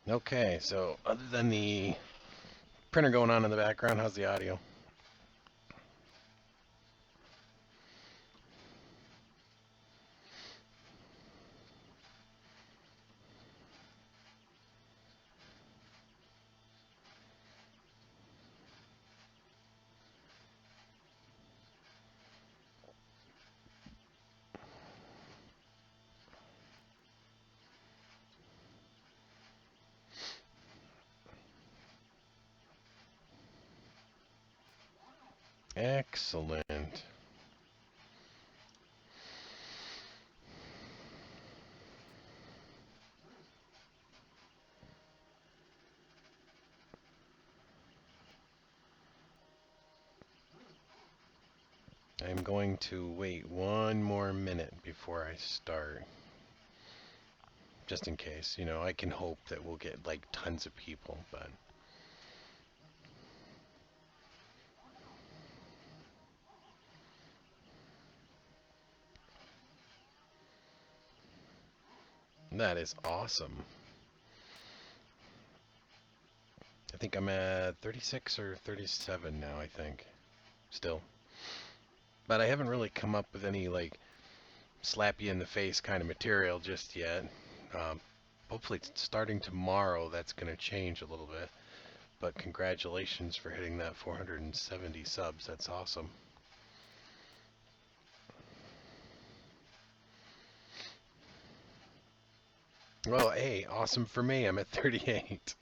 Okay, so other than the printer going on in the background, how's the audio? Excellent. I'm going to wait one more minute before I start, just in case. You know, I can hope that we'll get like tons of people, but that is awesome. I think I'm at 36 or 37 now, I think, still. But I haven't really come up with any like slap you in the face kind of material just yet. Um, Hopefully starting tomorrow that's going to change a little bit. But congratulations for hitting that 470 subs. That's awesome. Well, hey, awesome for me. I'm at 38.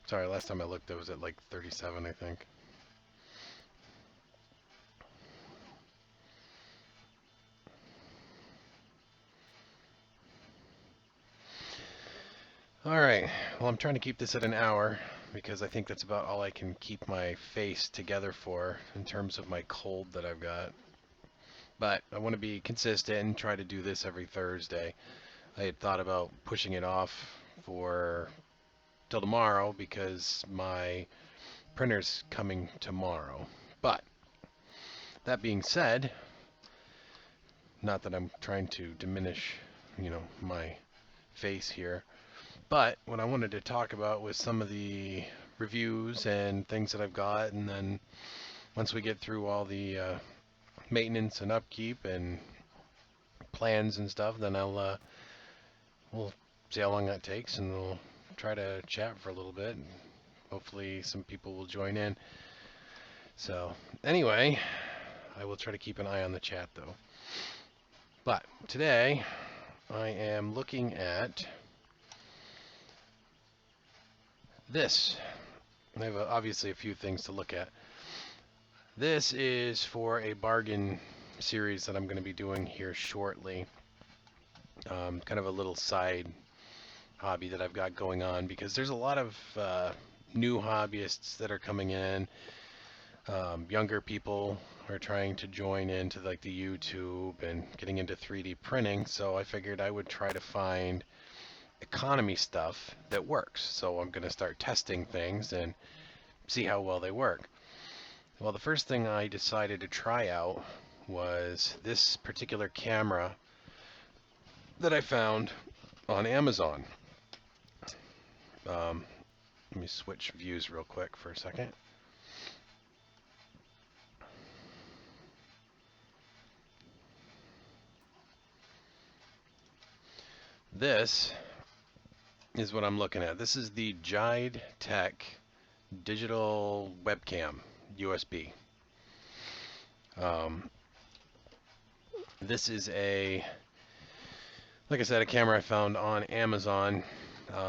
Sorry, last time I looked, I was at like 37, I think. All right. Well, I'm trying to keep this at an hour because I think that's about all I can keep my face together for in terms of my cold that I've got. But I want to be consistent and try to do this every Thursday. I had thought about pushing it off for till tomorrow because my printer's coming tomorrow. But that being said, not that I'm trying to diminish, my face here, but what I wanted to talk about was some of the reviews and things that I've got, and then once we get through all the maintenance and upkeep and plans and stuff, then we'll see how long that takes, and we'll try to chat for a little bit. And hopefully, some people will join in. So, anyway, I will try to keep an eye on the chat though. But today, I am looking at this. I have obviously a few things to look at. This is for a bargain series that I'm going to be doing here shortly. Kind of a little side hobby that I've got going on because there's a lot of new hobbyists that are coming in. Younger people are trying to join into like the YouTube and getting into 3D printing. So I figured I would try to find economy stuff that works. So I'm going to start testing things and see how well they work. Well, the first thing I decided to try out was this particular camera that I found on Amazon. Let me switch views real quick for a second. This is what I'm looking at. This is the Jide Tech digital webcam, USB. This is like I said, a camera I found on Amazon.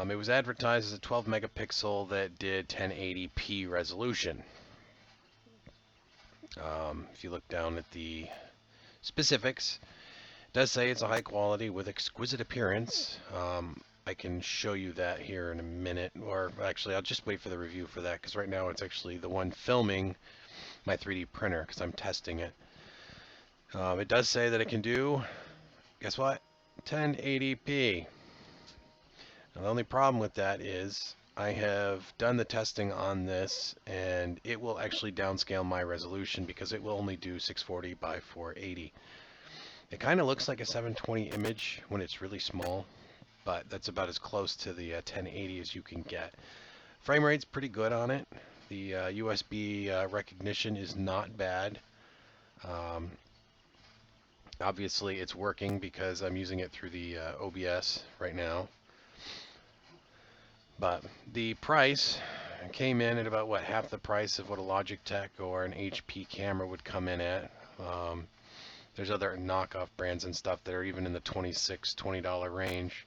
It was advertised as a 12 megapixel that did 1080p resolution. If you look down at the specifics, it does say it's a high quality with exquisite appearance. I can show you that here in a minute, or actually I'll just wait for the review for that because right now it's actually the one filming my 3D printer because I'm testing it. It does say that it can do, guess what, 1080p. Now, the only problem with that is I have done the testing on this and it will actually downscale my resolution because it will only do 640 by 480. It kind of looks like a 720 image when it's really small. but that's about as close to the 1080 as you can get. Frame rate's pretty good on it. The USB recognition is not bad. Obviously it's working because I'm using it through the OBS right now. But the price came in at about, what, half the price of what a Logitech or an HP camera would come in at. There's other knockoff brands and stuff that are even in the $20 range.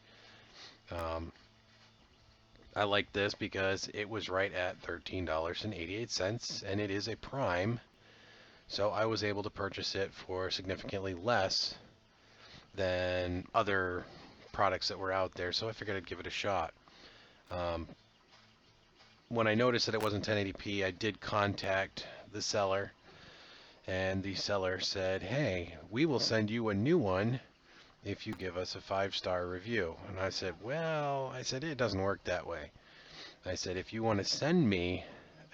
I like this because it was right at $13.88, and it is a Prime. So I was able to purchase it for significantly less than other products that were out there, so I figured I'd give it a shot. When I noticed that it wasn't 1080p, I did contact the seller, and the seller said, hey, we will send you a new one if you give us a 5-star review. And I said, well, it doesn't work that way. I said, if you want to send me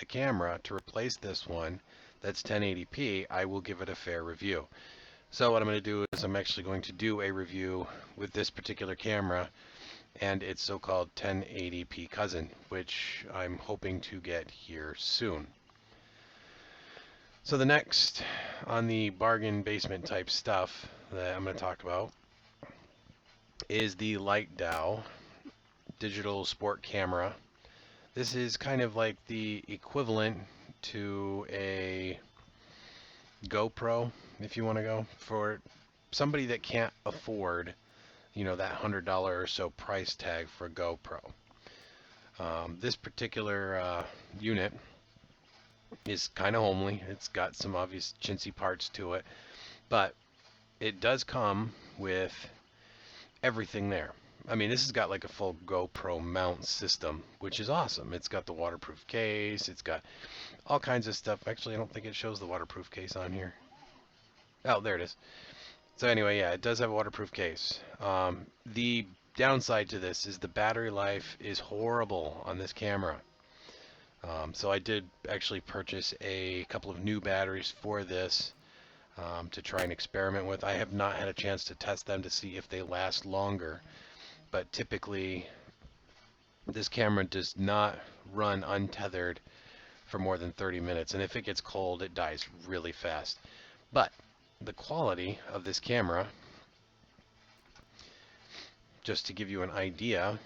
a camera to replace this one that's 1080p, I will give it a fair review. So what I'm going to do is I'm actually going to do a review with this particular camera and its so-called 1080p cousin, which I'm hoping to get here soon. So the next on the bargain basement type stuff that I'm going to talk about is the Lightdow Digital Sport Camera. This is kind of like the equivalent to a GoPro, if you want to go, for somebody that can't afford, that $100 or so price tag for a GoPro. This particular unit is kind of homely. It's got some obvious chintzy parts to it, but it does come with everything there. I mean, this has got like a full GoPro mount system, which is awesome. It's got the waterproof case. It's got all kinds of stuff. Actually, I don't think it shows the waterproof case on here. Oh, there it is. So anyway, yeah, it does have a waterproof case. The downside to this is the battery life is horrible on this camera. So I did actually purchase a couple of new batteries for this to try and experiment with. I have not had a chance to test them to see if they last longer, but typically this camera does not run untethered for more than 30 minutes, and if it gets cold, it dies really fast. But the quality of this camera, just to give you an idea,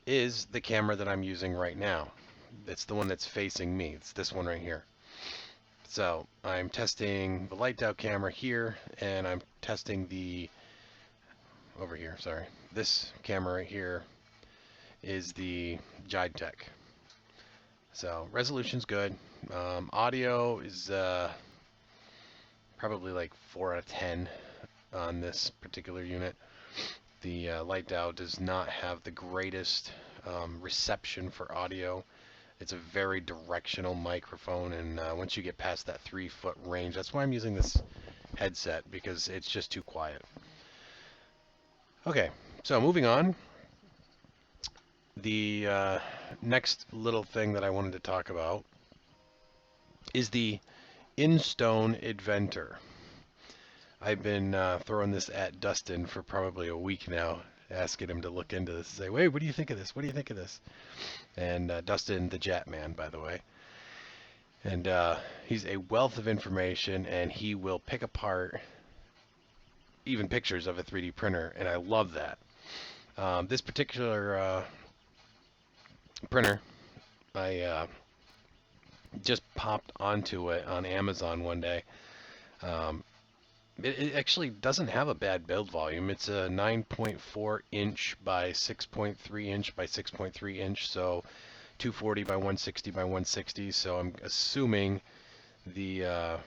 is the camera that I'm using right now. It's the one that's facing me. It's this one right here. So I'm testing the Lightdow camera here, and I'm testing the over here, sorry. This camera right here is the Jide Tech. So resolution's good. Audio is probably like 4 out of 10 on this particular unit. The Lightdow does not have the greatest reception for audio. It's a very directional microphone, and once you get past that 3-foot range, that's why I'm using this headset, because it's just too quiet. Okay, so moving on. The next little thing that I wanted to talk about is the Instone Inventor. I've been throwing this at Dustin for probably a week now, asking him to look into this and say, wait, what do you think of this? What do you think of this? And Dustin, the Jet Man, by the way. And he's a wealth of information, and he will pick apart even pictures of a 3D printer, and I love that. This particular printer, I just popped onto it on Amazon one day. It actually doesn't have a bad build volume. It's a 9.4 inch by 6.3 inch by 6.3 inch, so 240 by 160 by 160. So I'm assuming the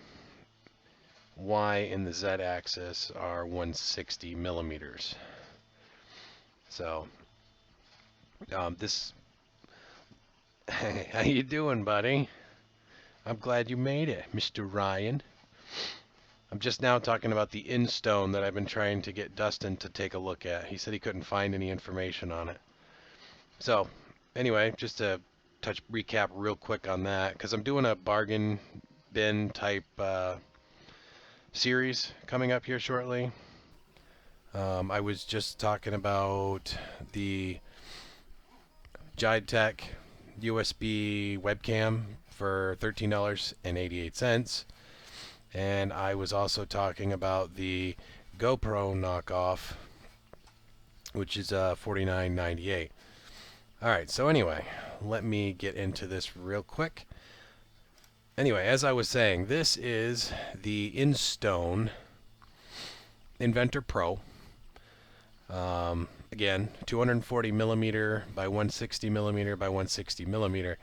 Y and the Z axis are 160 millimeters. So this, hey, how you doing, buddy? I'm glad you made it, Mr. Ryan. I'm just now talking about the Instone that I've been trying to get Dustin to take a look at. He said he couldn't find any information on it. So anyway, just to recap real quick on that, because I'm doing a bargain bin type series coming up here shortly. I was just talking about the Jide Tech USB webcam for $13.88. And I was also talking about the GoPro knockoff, which is $49.98. Alright, so anyway, let me get into this real quick. Anyway, as I was saying, this is the Instone Inventor Pro. Again, 240 millimeter by 160 millimeter by 160 millimeter.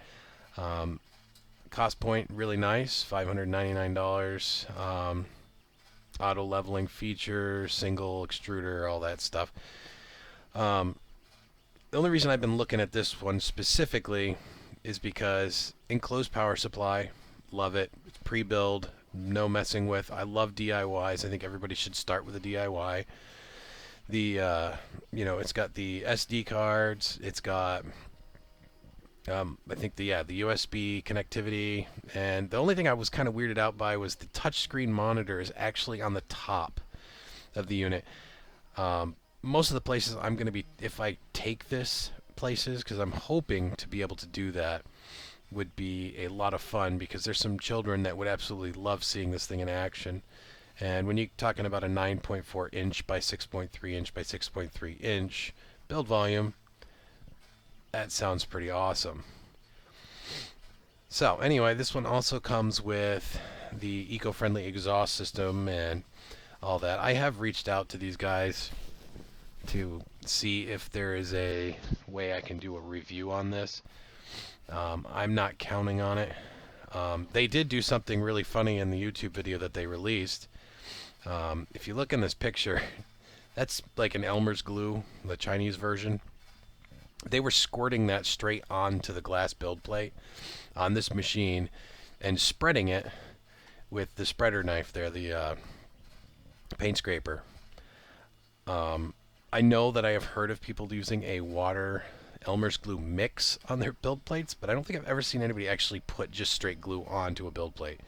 Cost point really nice, $599. Auto leveling feature, single extruder, all that stuff. The only reason I've been looking at this one specifically is because enclosed power supply, love it. It's pre-build, no messing with. I love DIYs. I think everybody should start with a DIY. The it's got the SD cards. It's got I think the USB connectivity, and the only thing I was kind of weirded out by was the touchscreen monitor is actually on the top of the unit. Most of the places I'm going to be, if I take this places, because I'm hoping to be able to do that, would be a lot of fun, because there's some children that would absolutely love seeing this thing in action. And when you're talking about a 9.4 inch by 6.3 inch by 6.3 inch build volume, that sounds pretty awesome. So anyway, this one also comes with the eco-friendly exhaust system and all that. I have reached out to these guys to see if there is a way I can do a review on this. I'm not counting on it. They did do something really funny in the YouTube video that they released. If you look in this picture, that's like an Elmer's glue, the Chinese version. They were squirting that straight onto the glass build plate on this machine and spreading it with the spreader knife there, the paint scraper. I know that I have heard of people using a water Elmer's glue mix on their build plates, but I don't think I've ever seen anybody actually put just straight glue onto a build plate.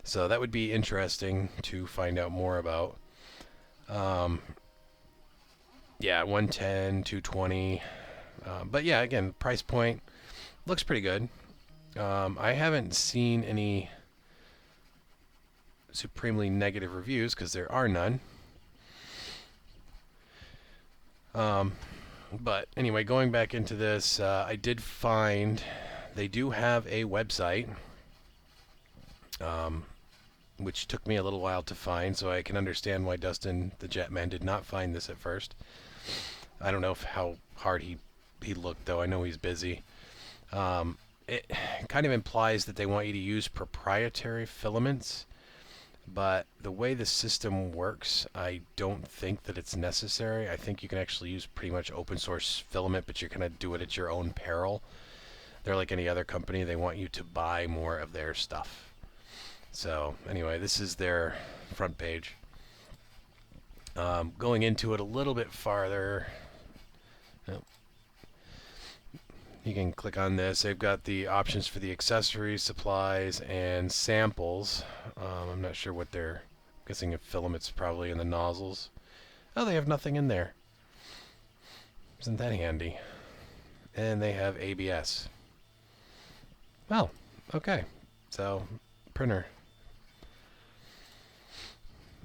So that would be interesting to find out more about. Yeah, 110, 220. But yeah, again, price point looks pretty good. I haven't seen any supremely negative reviews because there are none. But anyway, going back into this, I did find they do have a website, which took me a little while to find, so I can understand why Dustin the Jetman did not find this at first. I don't know how hard he looked, though. I know he's busy. It kind of implies that they want you to use proprietary filaments, but the way the system works, I don't think that it's necessary. I think you can actually use pretty much open source filament, but you're going to do it at your own peril. They're like any other company. They want you to buy more of their stuff. So anyway, this is their front page. Going into it a little bit farther, you can click on this. They've got the options for the accessories, supplies, and samples. I'm not sure what they're guessing. If filaments probably in the nozzles. Oh, they have nothing in there. Isn't that handy? And they have ABS. Well, okay. So, printer.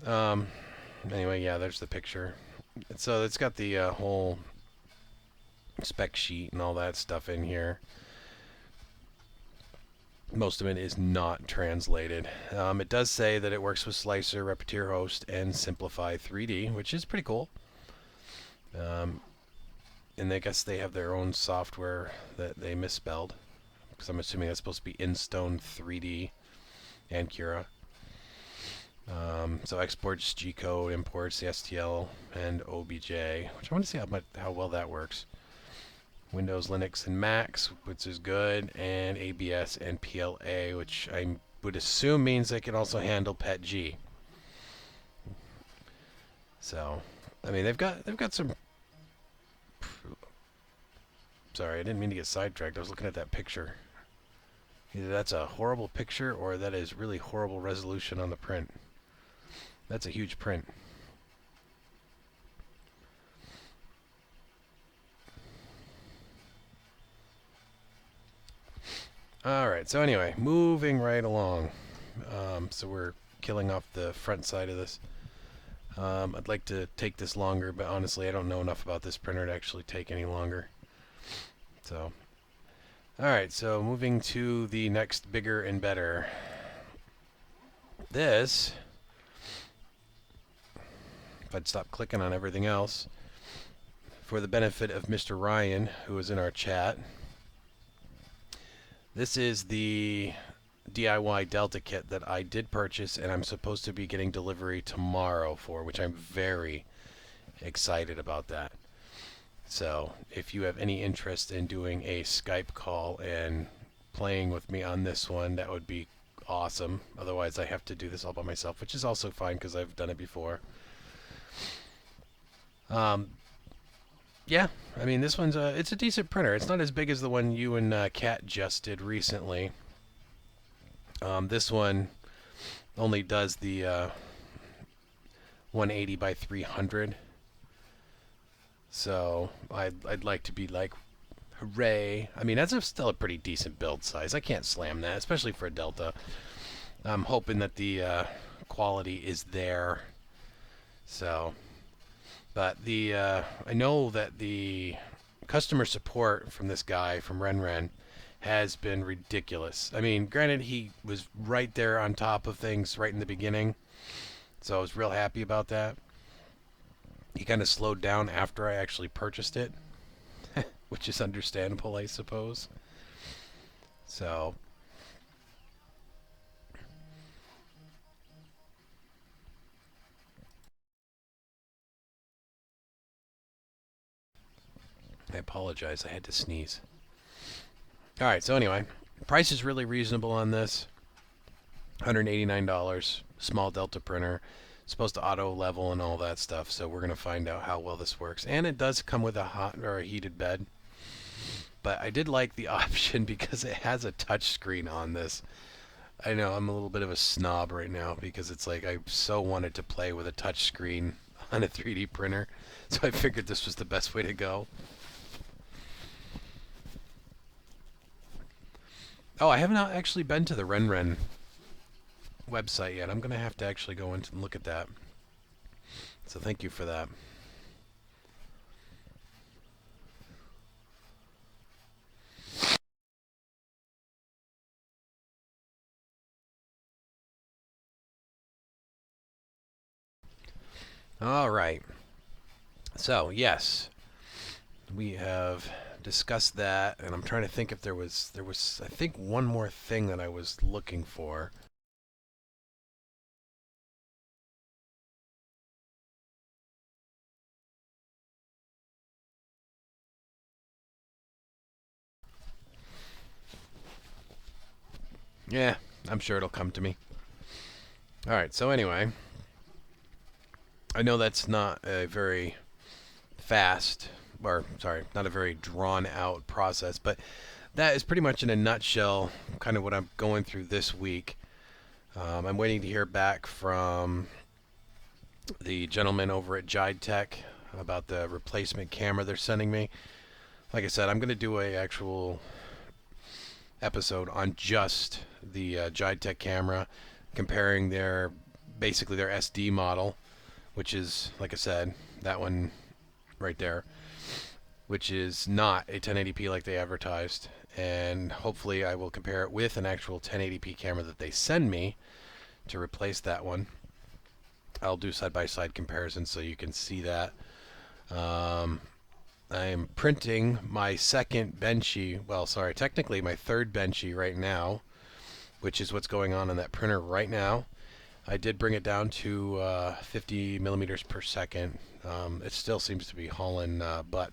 Anyway, yeah, there's the picture. So it's got the whole spec sheet and all that stuff in here. Most of it is not translated. It does say that it works with Slicer, Repetier Host, and Simplify 3D, which is pretty cool. And I guess they have their own software that they misspelled, because I'm assuming that's supposed to be Instone 3D and Cura. So exports G-code, imports the STL and OBJ, which I want to see how well that works. Windows, Linux, and Macs, which is good, and ABS and PLA, which I would assume means they can also handle PETG. So, I mean, they've got some. Sorry, I didn't mean to get sidetracked. I was looking at that picture. Either that's a horrible picture or that is really horrible resolution on the print. That's a huge print. Alright, so anyway, moving right along. So we're killing off the front side of this. I'd like to take this longer, but honestly I don't know enough about this printer to actually take any longer. So, alright, so moving to the next bigger and better. This, if I'd stop clicking on everything else, for the benefit of Mr. Ryan, who is in our chat, this is the DIY Delta kit that I did purchase and I'm supposed to be getting delivery tomorrow for, which I'm very excited about that. So if you have any interest in doing a Skype call and playing with me on this one, that would be awesome. Otherwise I have to do this all by myself, which is also fine because I've done it before. Yeah, I mean this one's it's a decent printer. It's not as big as the one you and Kat just did recently. This one only does the 180 by 300. So I'd like to be like, hooray. I mean, that's still a pretty decent build size. I can't slam that, especially for a Delta. I'm hoping that the quality is there. So, but I know that the customer support from this guy from Renren has been ridiculous. I mean, granted, he was right there on top of things right in the beginning, so I was real happy about that. He kind of slowed down after I actually purchased it, which is understandable, I suppose. So, I apologize, I had to sneeze. Alright, so anyway, price is really reasonable on this. $189, small Delta printer. Supposed to auto level and all that stuff, so we're going to find out how well this works. And it does come with a hot or a heated bed. But I did like the option because it has a touch screen on this. I know I'm a little bit of a snob right now because it's like I so wanted to play with a touch screen on a 3D printer, so I figured this was the best way to go. Oh, I have not actually been to the Renren website yet. I'm going to have to actually go in and look at that. So thank you for that. All right. So, yes, we have discussed that, and I'm trying to think if there was I think one more thing that I was looking for. Yeah, I'm sure it'll come to me. All right, so anyway, I know that's not a very fast, or sorry, not a very drawn out process, but that is pretty much in a nutshell kind of what I'm going through this week. I'm waiting to hear back from the gentleman over at Jide Tech about the replacement camera they're sending me. Like I said, I'm going to do a actual episode on just the Jide Tech camera, comparing basically their SD model, which is, like I said, that one right there, which is not a 1080p like they advertised, and hopefully I will compare it with an actual 1080p camera that they send me to replace that one. I'll do side-by-side comparisons so you can see that. I am printing my second Benchy, well, sorry, technically my third Benchy right now, which is what's going on that printer right now. I did bring it down to 50 millimeters per second. It still seems to be hauling butt,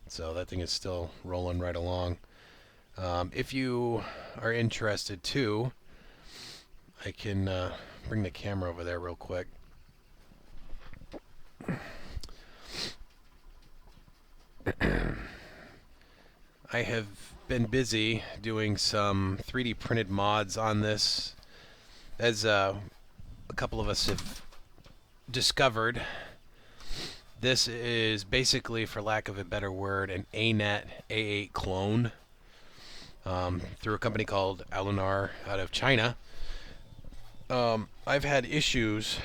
so that thing is still rolling right along. If you are interested too, I can bring the camera over there real quick. I have been busy doing some 3D printed mods on this. As a couple of us have discovered, this is basically, for lack of a better word, an ANET A8 clone. through a company called Alunar out of China. I've had issues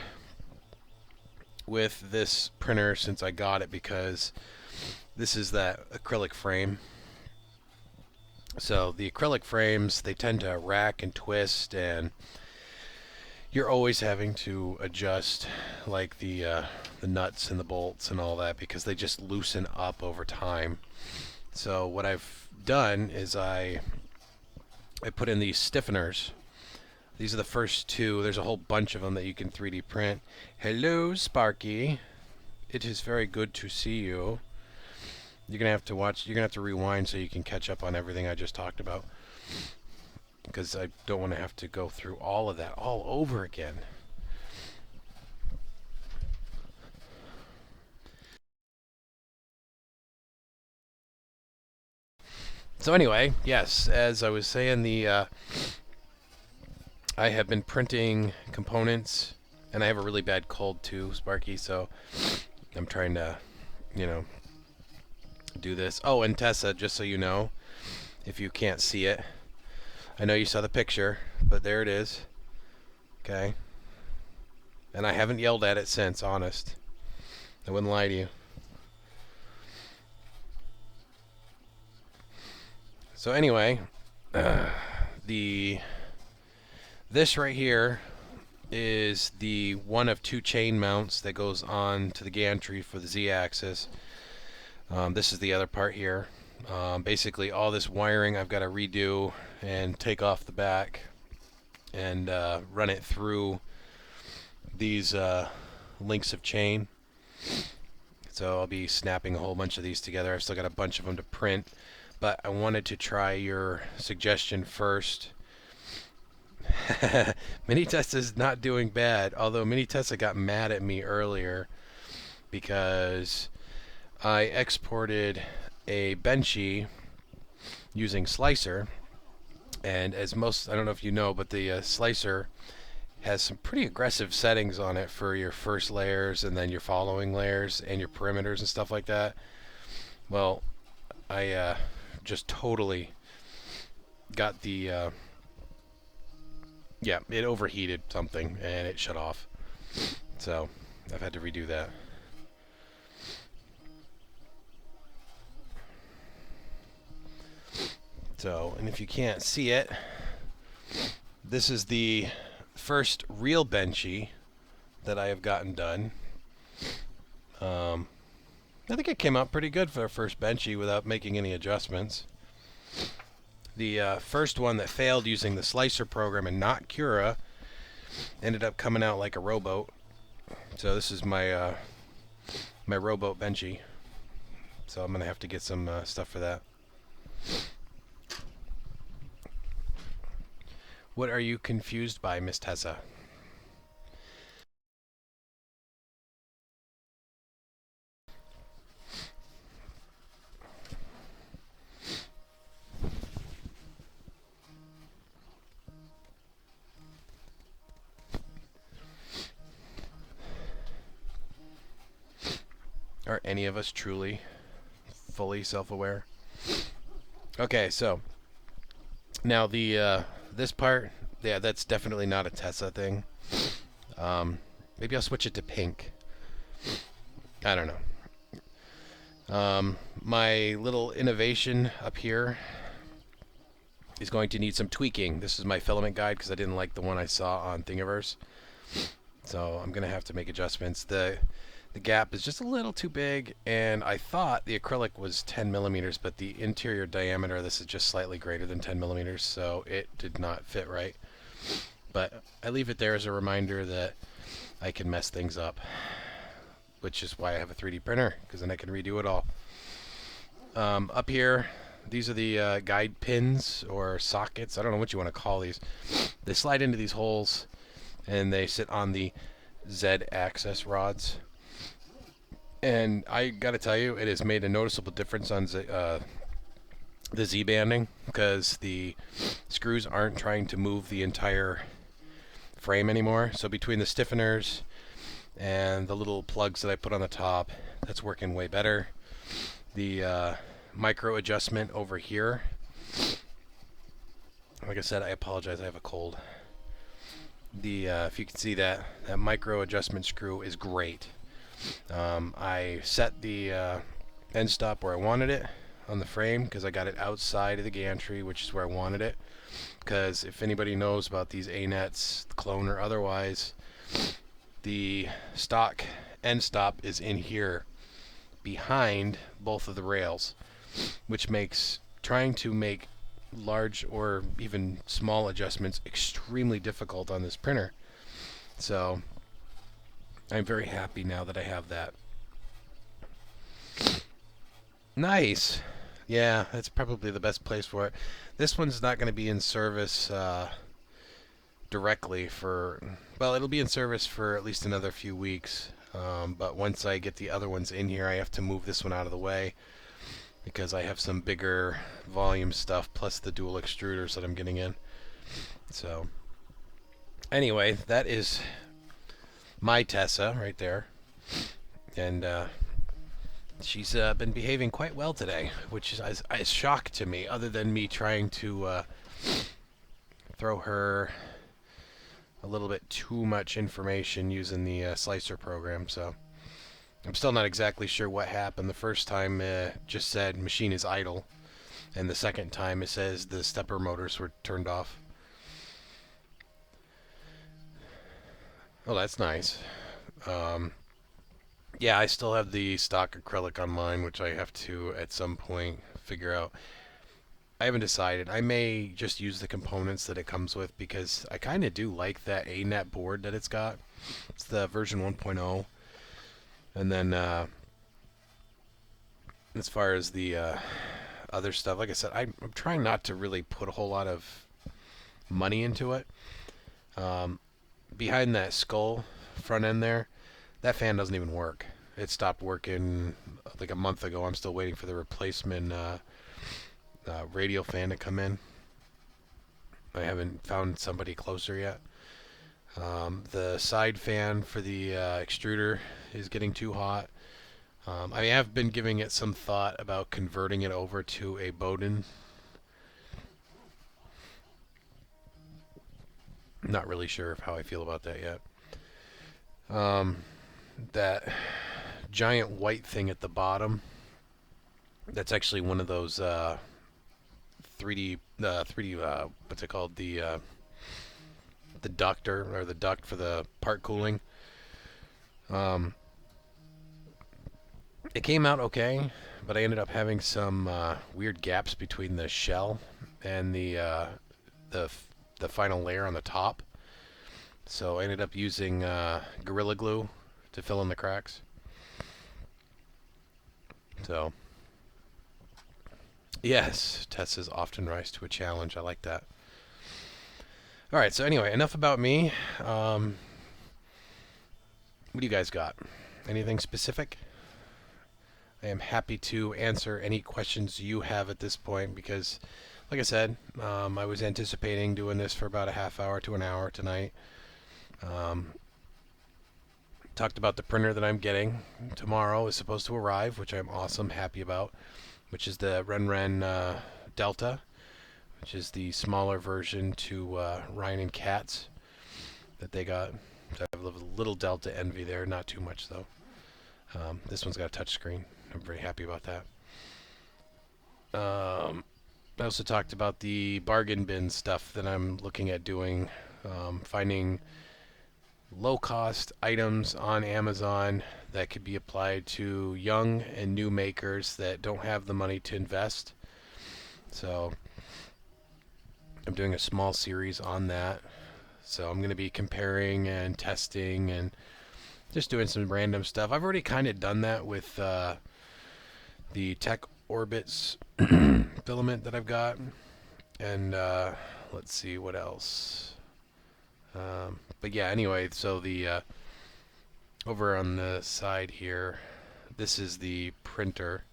with this printer since I got it because this is that acrylic frame. So the acrylic frames, they tend to rack and twist, and you're always having to adjust like the nuts and the bolts and all that because they just loosen up over time. So what I've done is I put in these stiffeners. These are the first two. There's a whole bunch of them that you can 3D print. Hello, Sparky. It is very good to see you. You're gonna have to watch. You're gonna have to rewind so you can catch up on everything I just talked about, because I don't want to have to go through all of that all over again. So anyway, yes, as I was saying, I have been printing components, and I have a really bad cold too, Sparky. So I'm trying to, do this. Oh, and Tessa, just so you know, if you can't see it, I know you saw the picture, but there it is. Okay. And I haven't yelled at it since, honest. I wouldn't lie to you. So anyway, this right here is the one of two chain mounts that goes on to the gantry for the Z-axis. This is the other part here. Basically all this wiring I've got to redo and take off the back and run it through these links of chain. So I'll be snapping a whole bunch of these together. I've still got a bunch of them to print, but I wanted to try your suggestion first. Mini Tessa's not doing bad, although Mini Tessa got mad at me earlier because I exported a Benchy using Slicer, and as most, I don't know if you know, but the Slicer has some pretty aggressive settings on it for your first layers and then your following layers and your perimeters and stuff like that. Well, I just totally got the yeah, it overheated something and it shut off, so I've had to redo that. So, and if you can't see it, this is the first real Benchy that I have gotten done. I think it came out pretty good for a first Benchy without making any adjustments. The first one that failed using the Slicer program and not Cura ended up coming out like a rowboat. So this is my my rowboat Benchy. So I'm gonna have to get some stuff for that. What are you confused by, Miss Tessa? Are any of us truly fully self-aware? Okay, so now the this part, yeah, that's definitely not a Tessa thing. Maybe I'll switch it to pink. I don't know. My little innovation up here is going to need some tweaking. This is my filament guide because I didn't like the one I saw on Thingiverse. So I'm going to have to make adjustments. The gap is just a little too big, and I thought the acrylic was 10 millimeters, but the interior diameter of this is just slightly greater than 10 millimeters, so it did not fit right. But I leave it there as a reminder that I can mess things up, which is why I have a 3D printer, because then I can redo it all. Up here, these are the guide pins or sockets. I don't know what you want to call these. They slide into these holes, and they sit on the Z-axis rods. And I gotta tell you, it has made a noticeable difference on the Z banding, because the screws aren't trying to move the entire frame anymore. So between the stiffeners and the little plugs that I put on the top, that's working way better. The micro adjustment over here Like I said, I apologize, I have a cold. If you can see that micro adjustment screw is great. I set the end stop where I wanted it on the frame because I got it outside of the gantry, which is where I wanted it. Because if anybody knows about these A-nets, clone or otherwise, the stock end stop is in here behind both of the rails, which makes trying to make large or even small adjustments extremely difficult on this printer. So I'm very happy now that I have that. Nice. Yeah, that's probably the best place for it. This one's not going to be in service directly for, well, it'll be in service for at least another few weeks. But once I get the other ones in here, I have to move this one out of the way because I have some bigger volume stuff plus the dual extruders that I'm getting in. So anyway, that is my Tessa right there. And she's been behaving quite well today, which is a shock to me, other than me trying to throw her a little bit too much information using the slicer program. So I'm still not exactly sure what happened. The first time just said machine is idle, and the second time it says the stepper motors were turned off. Oh, that's nice. Yeah, I still have the stock acrylic on mine, which I have to at some point figure out. I haven't decided. I may just use the components that it comes with because I kind of do like that A-net board that it's got. It's the version 1.0. And then as far as the other stuff, like I said, I'm trying not to really put a whole lot of money into it. Behind that skull front end there, that fan doesn't even work. It stopped working like a month ago. I'm still waiting for the replacement radial fan to come in. I haven't found somebody closer yet. The side fan for the extruder is getting too hot. I have been giving it some thought about converting it over to a Bowden. Not really sure of how I feel about that yet. That giant white thing at the bottom, that's actually one of those 3D what's it called, the ductor, or the duct for the part cooling. It came out okay, but I ended up having some weird gaps between the shell and the final layer on the top. So I ended up using Gorilla Glue to fill in the cracks. So yes, Tessa's often rise to a challenge. I like that. All right, so anyway, enough about me. What do you guys got? Anything specific? I am happy to answer any questions you have at this point because, like I said, I was anticipating doing this for about a half hour to an hour tonight. Talked about the printer that I'm getting tomorrow is supposed to arrive, which I'm awesome, happy about, which is the Renren Delta, which is the smaller version to Ryan and Kat's that they got. So I have a little Delta envy there, not too much though. This one's got a touch screen. I'm very happy about that. I also talked about the bargain bin stuff that I'm looking at doing, finding low-cost items on Amazon that could be applied to young and new makers that don't have the money to invest. So I'm doing a small series on that. So I'm going to be comparing and testing and just doing some random stuff. I've already kind of done that with the Tech Orbits filament that I've got. And let's see what else. But yeah, anyway, so the over on the side here, this is the printer.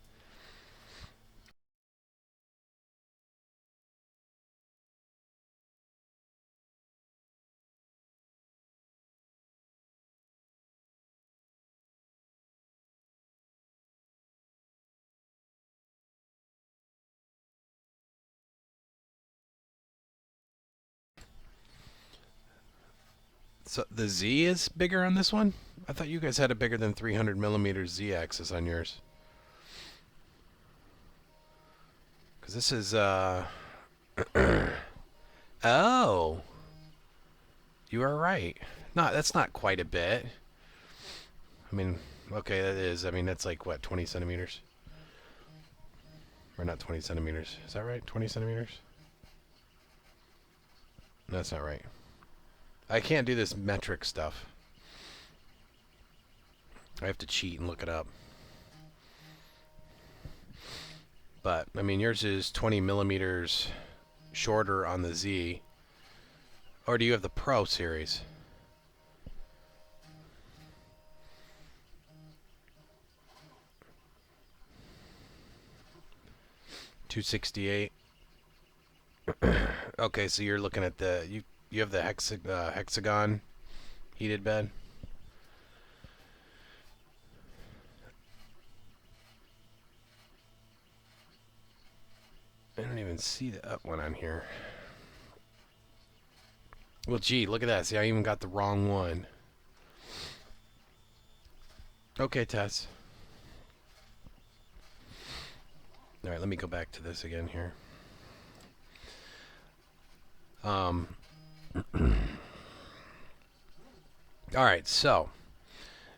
So the Z is bigger on this one? I thought you guys had a bigger than 300 millimeter Z axis on yours. Because this is, oh. You are right. No, that's not quite a bit. I mean, okay, that is. I mean, that's like, what, 20 centimeters? Or not 20 centimeters. Is that right? 20 centimeters? No, that's not right. I can't do this metric stuff. I have to cheat and look it up. But, I mean, yours is 20 millimeters shorter on the Z. Or do you have the Pro series? $268. Okay, so you're looking at the you have the hexagon heated bed. I don't even see the up one on here. Well, gee, look at that. See, I even got the wrong one. Okay, Tess. All right, let me go back to this again here. All right, so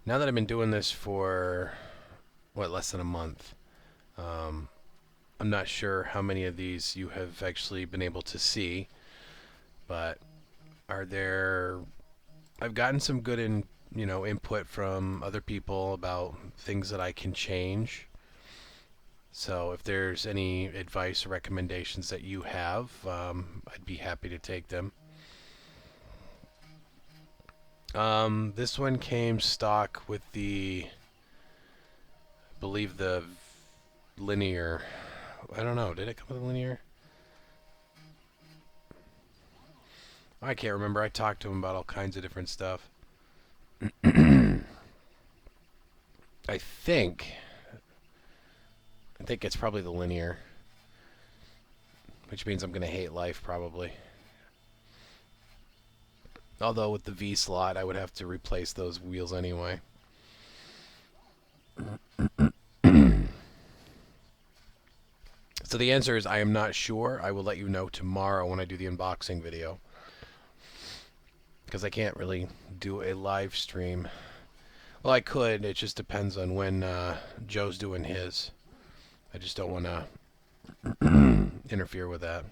now that I've been doing this for, what, less than a month, I'm not sure how many of these you have actually been able to see, but are there, I've gotten some good input from other people about things that I can change. So if there's any advice or recommendations that you have, I'd be happy to take them. This one came stock with the, I believe the linear. I don't know. Did it come with a linear? I can't remember. I talked to him about all kinds of different stuff. I think it's probably the linear, which means I'm going to hate life probably. Although with the V slot, I would have to replace those wheels anyway. So the answer is I am not sure. I will let you know tomorrow when I do the unboxing video. Because I can't really do a live stream. Well, I could. It just depends on when Joe's doing his. I just don't want to interfere with that.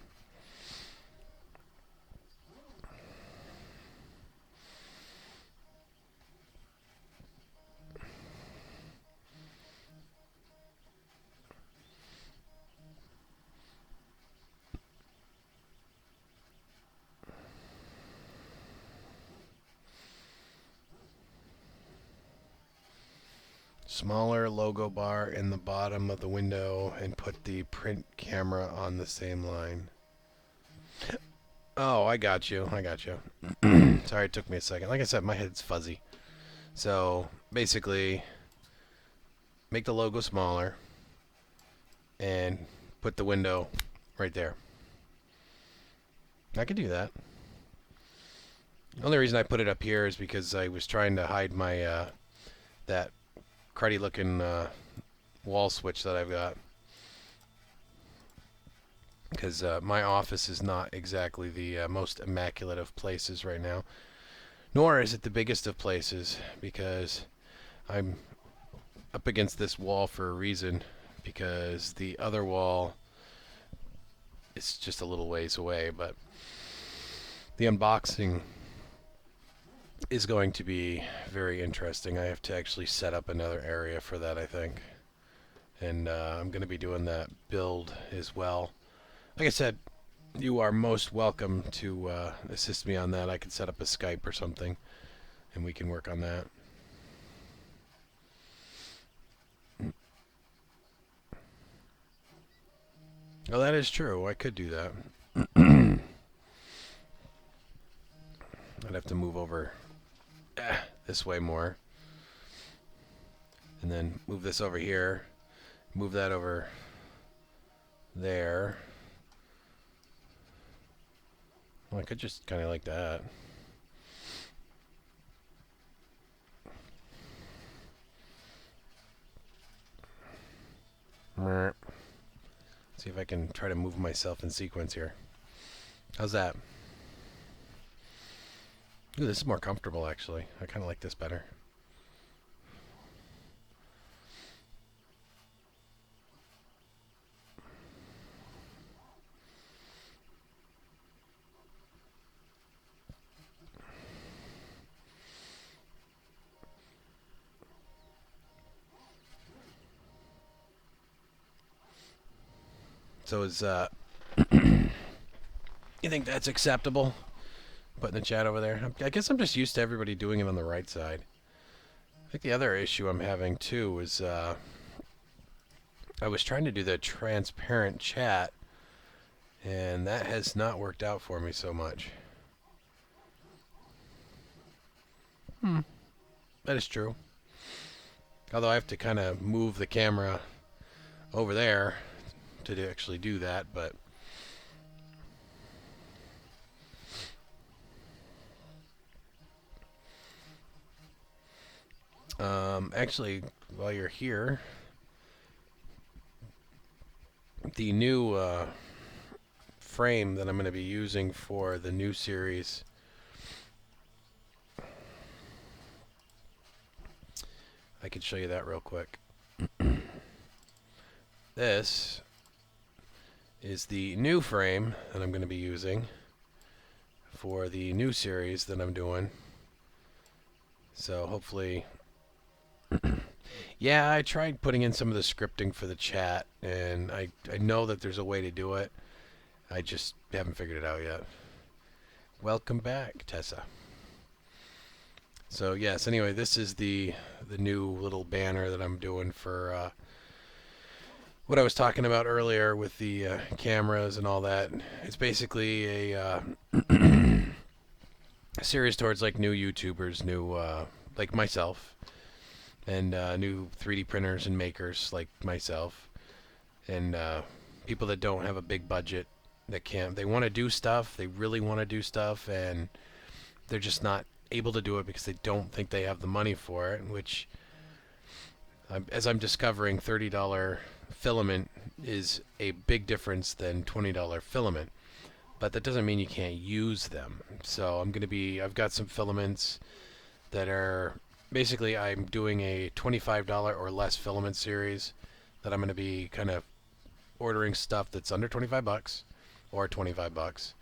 Smaller logo bar in the bottom of the window and put the print camera on the same line. Oh, I got you. Sorry, it took me a second. Like I said, my head's fuzzy. So, basically, make the logo smaller and put the window right there. I could do that. The only reason I put it up here is because I was trying to hide my that cruddy looking wall switch that I've got, because my office is not exactly the most immaculate of places right now, nor is it the biggest of places, because I'm up against this wall for a reason, because the other wall is just a little ways away. But the unboxing is going to be very interesting. I have to actually set up another area for that, I think. And I'm going to be doing that build as well. Like I said, you are most welcome to assist me on that. I can set up a Skype or something, and we can work on that. Oh, that is true. I could do that. I'd have to move over this way more. And then move this over here. Move that over there. Well, I could just kind of like that. See if I can try to move myself in sequence here. How's that? Ooh, this is more comfortable, actually. I kind of like this better. So is, you think that's acceptable? Put in the chat over there. I guess I'm just used to everybody doing it on the right side. I think the other issue I'm having too is I was trying to do the transparent chat, and that has not worked out for me so much. That is true. Although I have to kind of move the camera over there to actually do that, but actually, while you're here, the new frame that I'm going to be using for the new series, I could show you that real quick. This is the new frame that I'm going to be using for the new series that I'm doing. So hopefully, yeah, I tried putting in some of the scripting for the chat, and I know that there's a way to do it. I just haven't figured it out yet. Welcome back, Tessa. So yes, anyway, this is the new little banner that I'm doing for what I was talking about earlier with the cameras and all that. It's basically a series towards like new YouTubers, new like myself, and new 3D printers and makers like myself, and people that don't have a big budget, that can't, they want to do stuff, they really want to do stuff, and they're just not able to do it because they don't think they have the money for it, which, as I'm discovering, $30 filament is a big difference than $20 filament, but that doesn't mean you can't use them. So I've got some filaments that are basically, I'm doing a $25 or less filament series that I'm going to be kind of ordering stuff that's under 25 bucks or 25 bucks,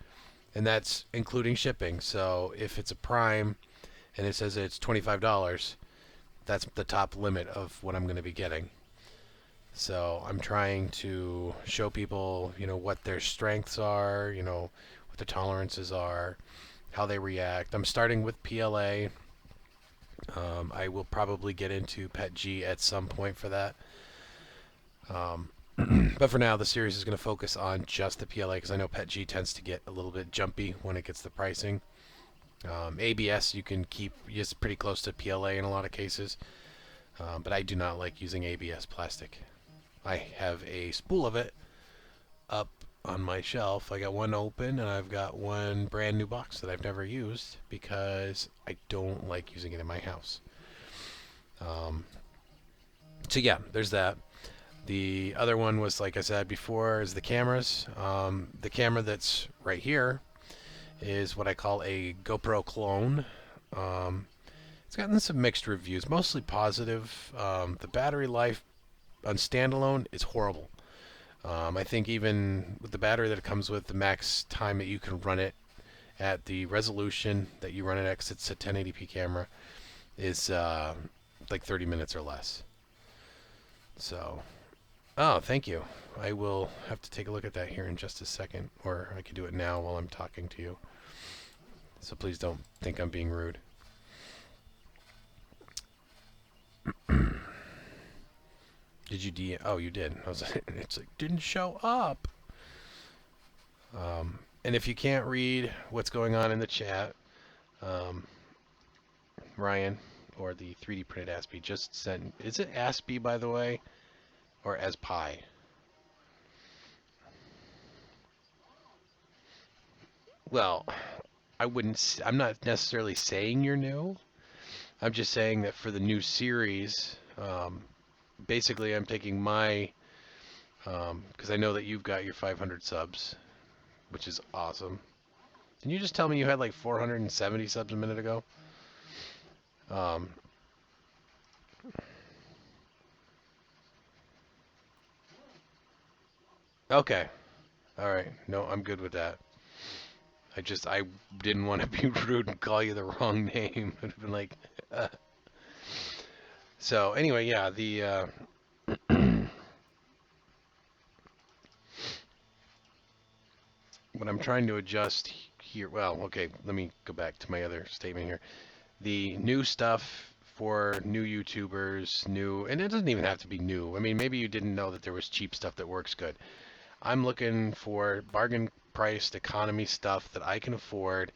and that's including shipping. So if it's a prime and it says it's $25, that's the top limit of what I'm going to be getting. So I'm trying to show people, what their strengths are, what the tolerances are, how they react. I'm starting with PLA. I will probably get into PETG at some point for that. But for now, the series is going to focus on just the PLA, because I know PETG tends to get a little bit jumpy when it gets the pricing. ABS you can keep just pretty close to PLA in a lot of cases, but I do not like using ABS plastic. I have a spool of it up on my shelf. I got one open, and I've got one brand new box that I've never used because I don't like using it in my house. So yeah, there's that. The other one was, like I said before, is the cameras. The camera that's right here is what I call a GoPro clone. It's gotten some mixed reviews, mostly positive. The battery life on standalone is horrible. I think even with the battery that it comes with, the max time that you can run it at, the resolution that you run it at, 'cause it's a 1080p camera, is like 30 minutes or less. So, oh, thank you. I will have to take a look at that here in just a second, or I could do it now while I'm talking to you. So please don't think I'm being rude. Did you oh, you did. I was like, it's like, didn't show up. And if you can't read what's going on in the chat, Ryan, or the 3D printed Aspie just sent, is it Aspie, by the way, or Aspie? Well, I'm not necessarily saying you're new. I'm just saying that for the new series, basically I'm taking my because I know that you've got your 500 subs, which is awesome. Didn't you just tell me you had like 470 subs a minute ago? Um, okay. All right. No, I'm good with that. I didn't want to be rude and call you the wrong name. I'd have been like, uh. So anyway, yeah, the what I'm trying to adjust here. Well, okay, let me go back to my other statement here. The new stuff for new YouTubers, new, and it doesn't even have to be new. I mean, maybe you didn't know that there was cheap stuff that works good. I'm looking for bargain priced economy stuff that I can afford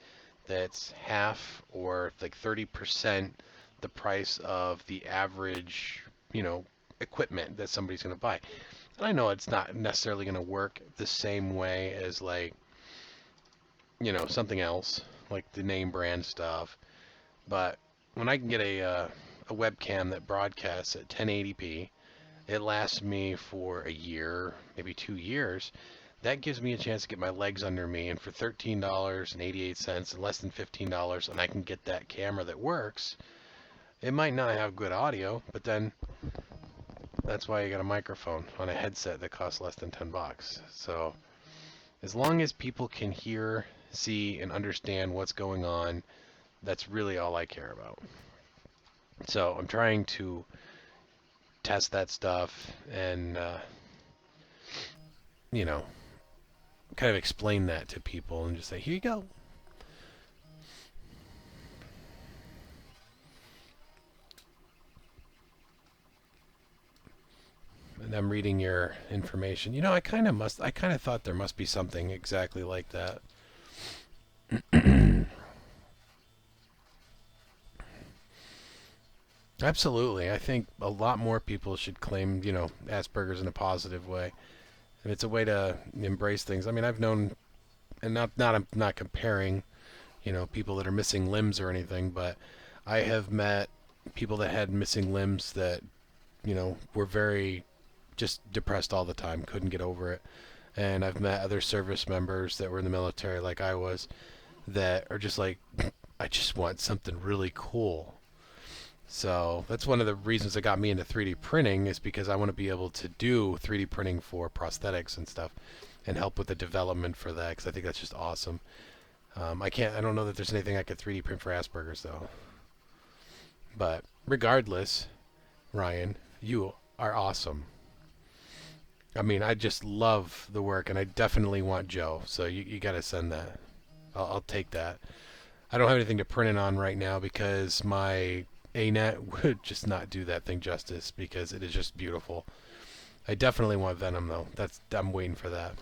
that's half or like 30% the price of the average, equipment that somebody's going to buy. And I know it's not necessarily going to work the same way as like, something else, like the name brand stuff. But when I can get a webcam that broadcasts at 1080p, it lasts me for a year, maybe 2 years. That gives me a chance to get my legs under me, and for $13.88 and less than $15, and I can get that camera that works. It might not have good audio, but then that's why you got a microphone on a headset that costs less than $10. So as long as people can hear, see, and understand what's going on, that's really all I care about. So I'm trying to test that stuff and, kind of explain that to people and just say, here you go. And I'm reading your information. I kind of thought there must be something exactly like that. Absolutely. I think a lot more people should claim, Asperger's in a positive way. And it's a way to embrace things. I mean, I've known, and I'm not comparing, people that are missing limbs or anything, but I have met people that had missing limbs that, were very just depressed all the time, couldn't get over it. And I've met other service members that were in the military like I was that are just like, I just want something really cool. So that's one of the reasons that got me into 3D printing, is because I want to be able to do 3D printing for prosthetics and stuff and help with the development for that, because I think that's just awesome. I don't know that there's anything I could 3D print for Asperger's though. But regardless, Ryan, you are awesome. I mean, I just love the work, and I definitely want Joe. So you got to send that. I'll take that. I don't have anything to print it on right now because my ANET would just not do that thing justice, because it is just beautiful. I definitely want Venom though. I'm waiting for that.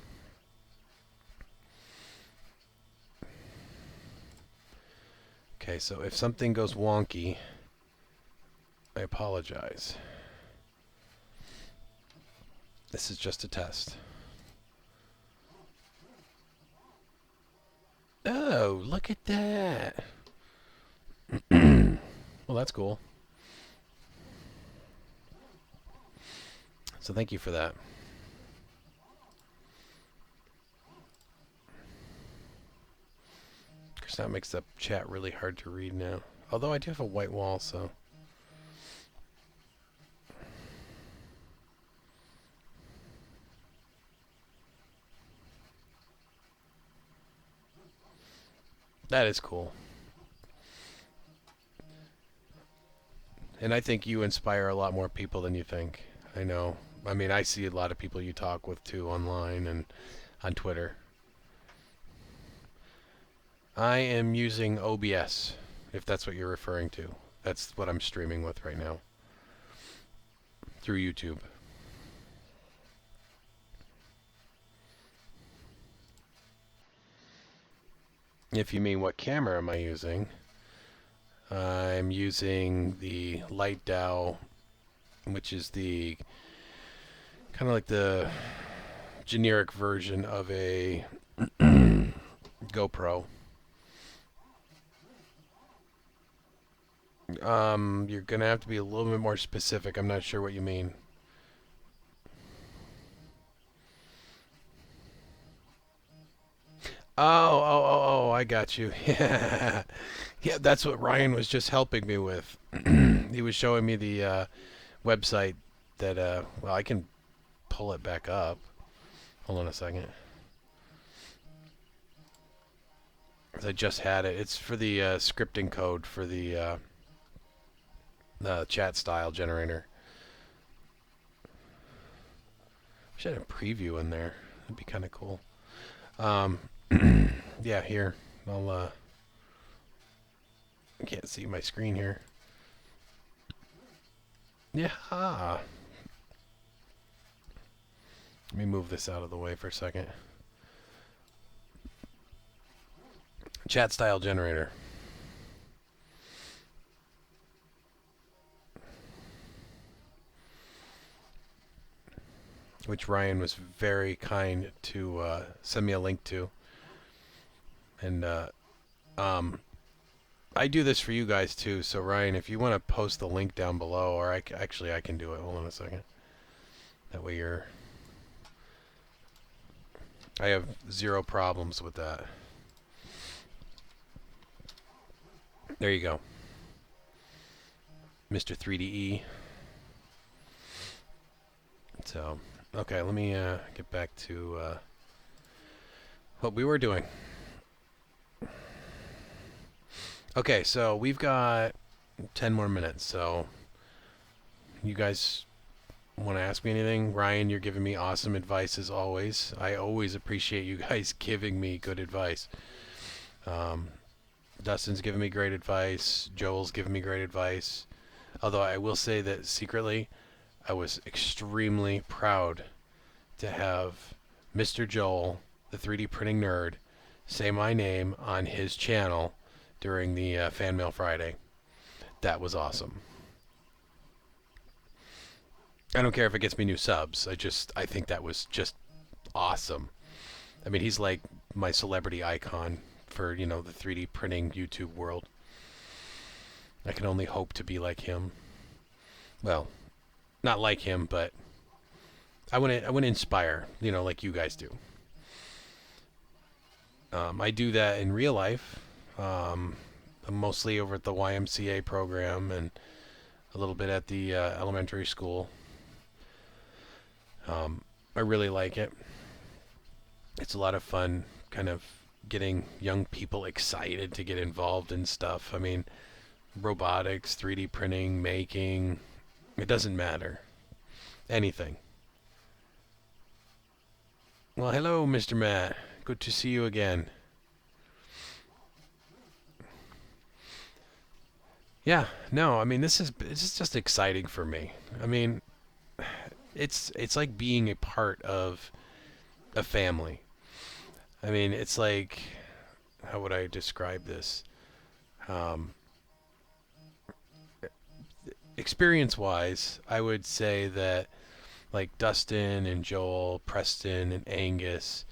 Okay, so if something goes wonky, I apologize. This is just a test. Oh, look at that. Well, that's cool. So thank you for that. Because that makes the chat really hard to read now. Although I do have a white wall, so... That is cool. And I think you inspire a lot more people than you think. I know. I mean, I see a lot of people you talk with too online and on Twitter. I am using OBS, if that's what you're referring to. That's what I'm streaming with right now through YouTube. If you mean what camera am I using, I'm using the Lightdow, which is the kind of like the generic version of a GoPro. You're gonna have to be a little bit more specific. I'm not sure what you mean. I got you. Yeah, yeah, that's what Ryan was just helping me with. He was showing me the website that, well, I can pull it back up. Hold on a second. 'Cause I just had it. It's for the scripting code for the chat style generator. Should have a preview in there. That'd be kind of cool. Yeah, here. I can't see my screen here. Yeah. Let me move this out of the way for a second. Chat style generator. Which Ryan was very kind to send me a link to. And I do this for you guys too. So Ryan, if you want to post the link down below, or actually I can do it. Hold on a second. That way I have zero problems with that. There you go. Mr. 3DE. So, okay, let me get back to what we were doing. Okay, so we've got 10 more minutes, so you guys want to ask me anything? Ryan, you're giving me awesome advice as always. I always appreciate you guys giving me good advice. Dustin's giving me great advice. Joel's giving me great advice. Although I will say that secretly, I was extremely proud to have Mr. Joel, the 3D printing nerd, say my name on his channel during the Fan Mail Friday. That was awesome. I don't care if it gets me new subs. I think that was just awesome. I mean, he's like my celebrity icon for, the 3D printing YouTube world. I can only hope to be like him. Well, not like him, but I want to inspire, like you guys do. I do that in real life. I'm mostly over at the YMCA program and a little bit at the elementary school. I really like it. It's a lot of fun kind of getting young people excited to get involved in stuff. I mean, robotics, 3D printing, making, it doesn't matter. Anything. Well, hello, Mr. Matt. Good to see you again. Yeah, no, I mean, this is just exciting for me. I mean, it's like being a part of a family. I mean, it's like, how would I describe this? Experience-wise, I would say that like Dustin and Joel, Preston and Angus,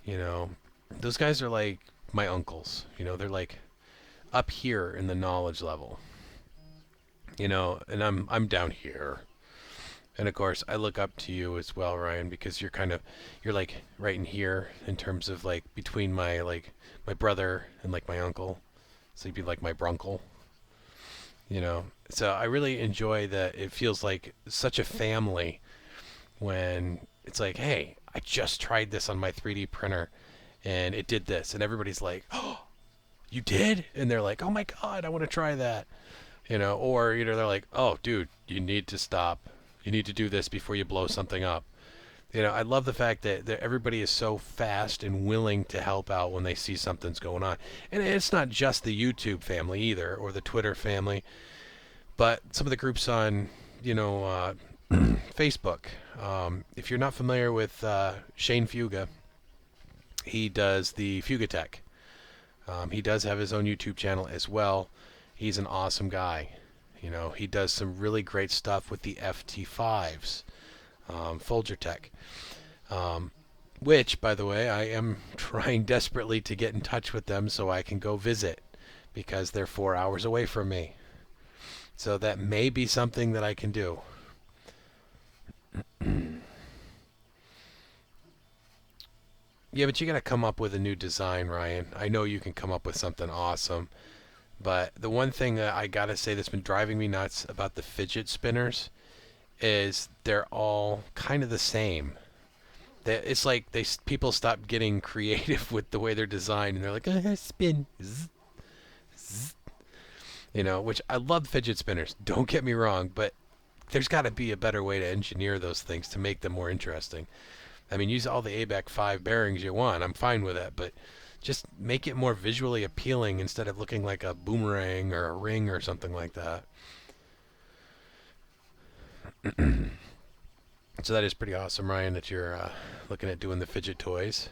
those guys are like my uncles. They're like up here in the knowledge level. And I'm down here. And of course, I look up to you as well, Ryan, because you're like right in here in terms of like between my brother and like my uncle. So you'd be like my brunkle. So I really enjoy that. It feels like such a family when it's like, hey, I just tried this on my 3D printer and it did this, and everybody's like, oh, you did? And they're like, oh my God, I want to try that. Or they're like, oh dude, you need to stop. You need to do this before you blow something up. I love the fact that everybody is so fast and willing to help out when they see something's going on. And it's not just the YouTube family either, or the Twitter family, but some of the groups on, Facebook. If you're not familiar with Shane Fuga, he does the Fuga Tech. He does have his own YouTube channel as well. He's an awesome guy. He does some really great stuff with the FT5s, Folger Tech, which, by the way, I am trying desperately to get in touch with them so I can go visit, because they're 4 hours away from me. So that may be something that I can do. Yeah, but you got to come up with a new design, Ryan. I know you can come up with something awesome, but the one thing that I got to say that's been driving me nuts about the fidget spinners is they're all kind of the same. It's like people stop getting creative with the way they're designed, and they're like, spin, zzz, zzz. Which I love fidget spinners. Don't get me wrong, but there's got to be a better way to engineer those things to make them more interesting. I mean, use all the ABEC 5 bearings you want. I'm fine with that, but just make it more visually appealing instead of looking like a boomerang or a ring or something like that. So that is pretty awesome, Ryan, that you're looking at doing the fidget toys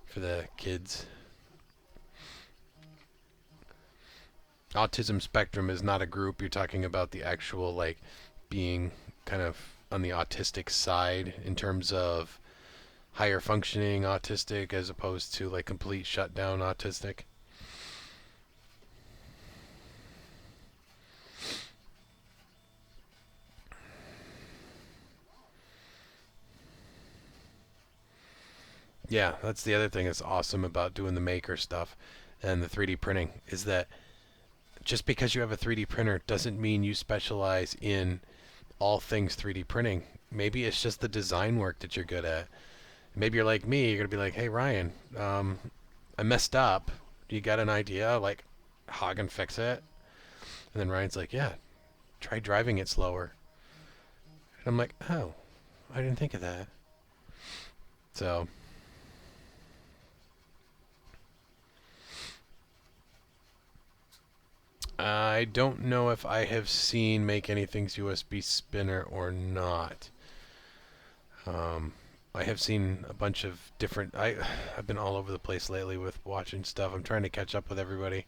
for the kids. Autism spectrum is not a group. You're talking about the actual, like, being kind of on the autistic side in terms of higher functioning autistic as opposed to like complete shutdown autistic. Yeah, that's the other thing that's awesome about doing the maker stuff and the 3D printing is that just because you have a 3D printer doesn't mean you specialize in all things 3D printing. Maybe it's just the design work that you're good at. Maybe you're like me, you're going to be like, hey, Ryan, I messed up. You got an idea? Like, how I can fix it? And then Ryan's like, yeah, try driving it slower. And I'm like, oh, I didn't think of that. So I don't know if I have seen Make Anything's USB spinner or not. I have seen a bunch of different... I've been all over the place lately with watching stuff. I'm trying to catch up with everybody.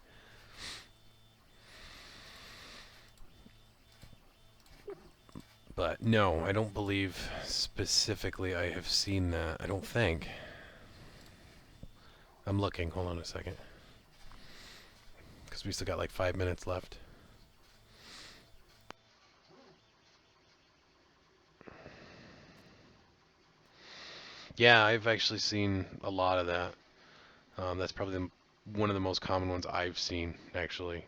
But no, I don't believe specifically I have seen that. I don't think. I'm looking. Hold on a second. Because we still got like 5 minutes left. Yeah, I've actually seen a lot of that. That's probably one of the most common ones I've seen, actually.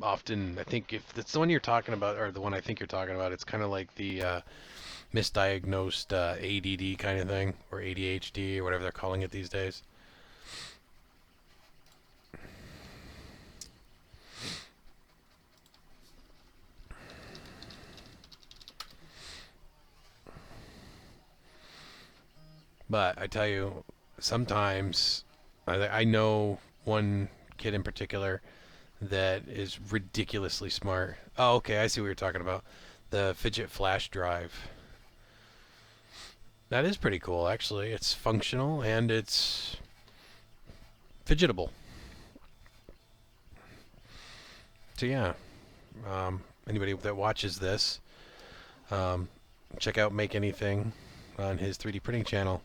Often, I think if it's the one you're talking about, or the one I think you're talking about, it's kind of like the misdiagnosed ADD kind of thing, or ADHD, or whatever they're calling it these days. But I tell you, sometimes I know one kid in particular that is ridiculously smart. Oh, okay, I see what you're talking about. The fidget flash drive. That is pretty cool, actually. It's functional and it's fidgetable. So yeah, anybody that watches this, check out Make Anything on his 3D printing channel.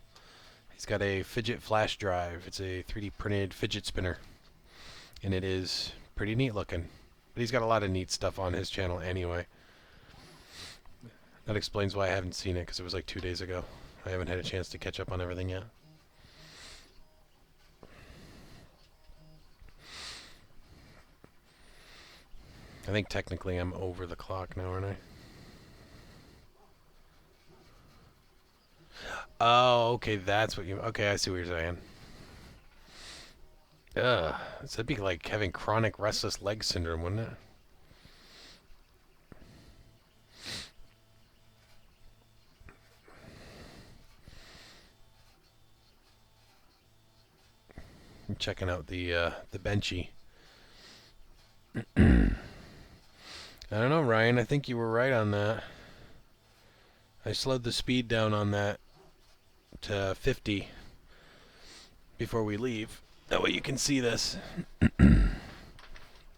He's got a fidget flash drive. It's a 3D printed fidget spinner, and it is pretty neat looking. But he's got a lot of neat stuff on his channel anyway. That explains why I haven't seen it, because it was like 2 days ago. I haven't had a chance to catch up on everything yet. I think technically I'm over the clock now, aren't I? Oh, okay, that's what you... Okay, I see what you're saying. Ugh. So that'd be like having chronic restless leg syndrome, wouldn't it? I'm checking out the benchy. I don't know, Ryan. I think you were right on that. I slowed the speed down on that to 50 before we leave. That way you can see this.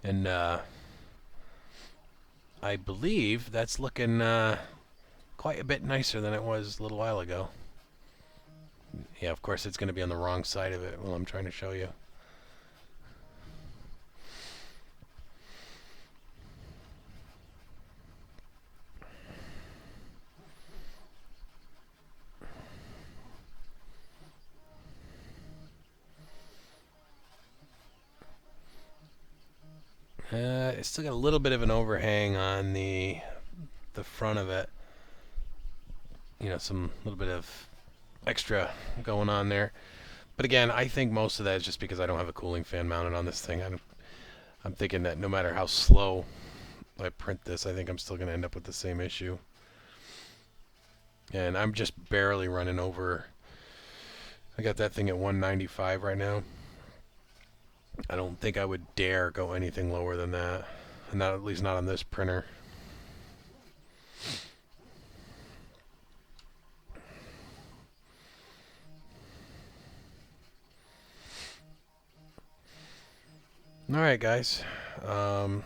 And I believe that's looking quite a bit nicer than it was a little while ago. Yeah, of course it's going to be on the wrong side of it while I'm trying to show you. It's still got a little bit of an overhang on the front of it. You know, some little bit of extra going on there. But again, I think most of that is just because I don't have a cooling fan mounted on this thing. I'm thinking that no matter how slow I print this, I think I'm still going to end up with the same issue. And I'm just barely running over. I got that thing at 195 right now. I don't think I would dare go anything lower than that. And not, at least not on this printer. Alright guys, got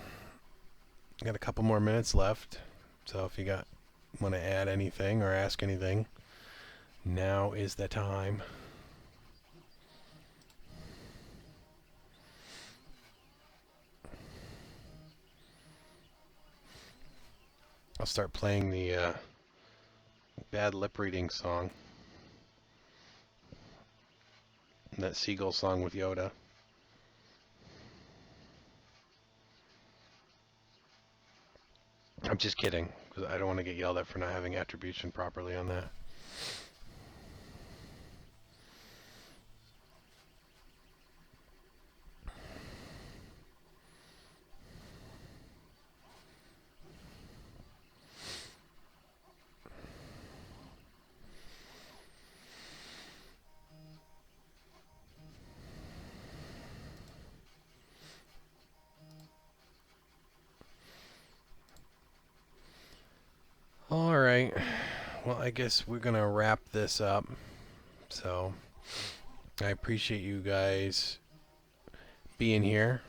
a couple more minutes left, so if you want to add anything or ask anything, now is the time. I'll start playing the bad lip reading song, that seagull song with Yoda. I'm just kidding, because I don't want to get yelled at for not having attribution properly on that. Alright, well I guess we're going to wrap this up. So, I appreciate you guys being here,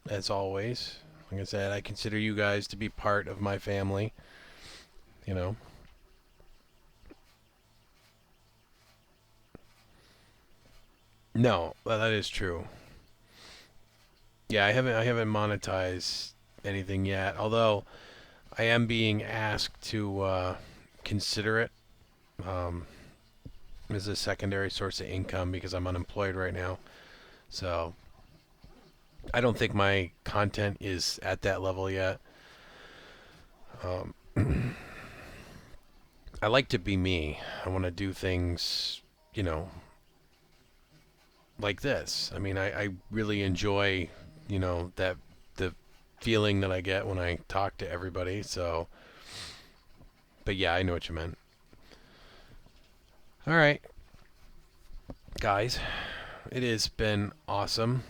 as always. Like I said, I consider you guys to be part of my family, you know. No, that is true. Yeah, I haven't monetized anything yet, although I am being asked to consider it as a secondary source of income because I'm unemployed right now. So I don't think my content is at that level yet. I like to be me. I want to do things, you know, like this. I mean, I really enjoy, you know, the feeling that I get when I talk to everybody. So, but yeah, I know what you meant. All right, guys, it has been awesome.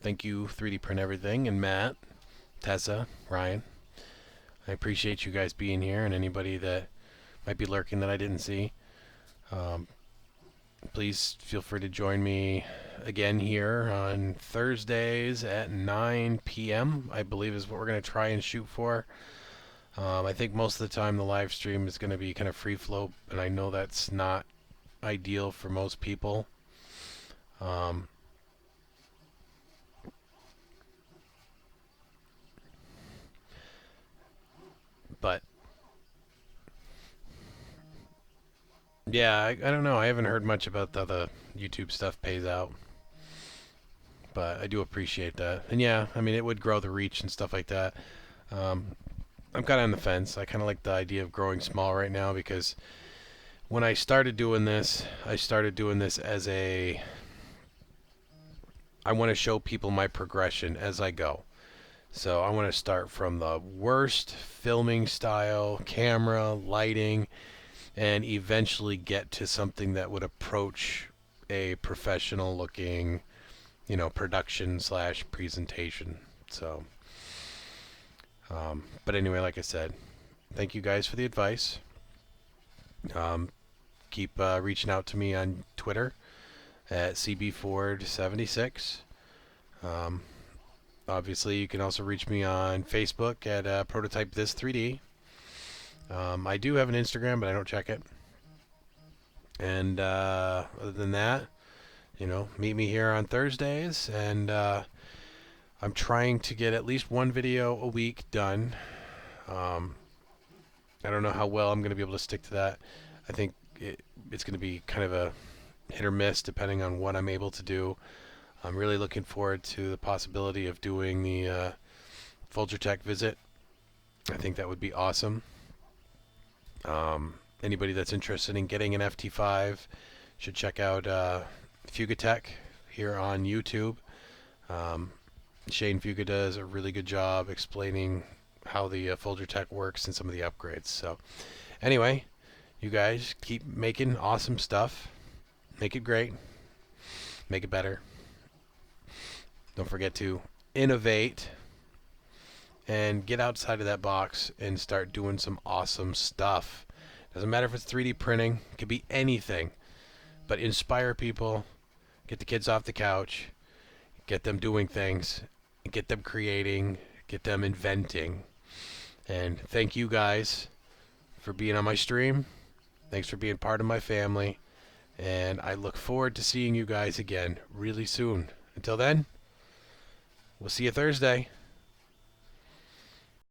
Thank you, 3D Print Everything, and Matt, Tessa, Ryan. I appreciate you guys being here, and anybody that might be lurking that I didn't see. Please feel free to join me again here on Thursdays at 9 p.m. I believe is what we're going to try and shoot for. I think most of the time the live stream is going to be kind of free flow, and I know that's not ideal for most people. But yeah, I don't know. I haven't heard much about the YouTube stuff pays out, but I do appreciate that. And yeah, I mean, it would grow the reach and stuff like that. I'm kind of on the fence. I kind of like the idea of growing small right now because when I started doing this, as a, I want to show people my progression as I go. So I want to start from the worst filming style, camera, lighting, and eventually get to something that would approach a professional looking, you know, production / presentation. So, but anyway, like I said, thank you guys for the advice. Keep reaching out to me on Twitter at cbford76. Obviously, you can also reach me on Facebook at Prototype This 3D. I do have an Instagram, but I don't check it. And other than that, you know, meet me here on Thursdays, and I'm trying to get at least one video a week done. I don't know how well I'm going to be able to stick to that. I think it's going to be kind of a hit or miss depending on what I'm able to do. I'm really looking forward to the possibility of doing the Folger Tech visit. I think that would be awesome. Anybody that's interested in getting an FT5 should check out Fugatech here on YouTube. Shane Fuga does a really good job explaining how the Folger Tech works and some of the upgrades. So anyway, you guys keep making awesome stuff. Make it great. Make it better. Don't forget to innovate and get outside of that box and start doing some awesome stuff. Doesn't matter if it's 3D printing, it could be anything. But inspire people, get the kids off the couch, get them doing things, get them creating, get them inventing. And thank you guys for being on my stream. Thanks for being part of my family. And I look forward to seeing you guys again really soon. Until then, we'll see you Thursday.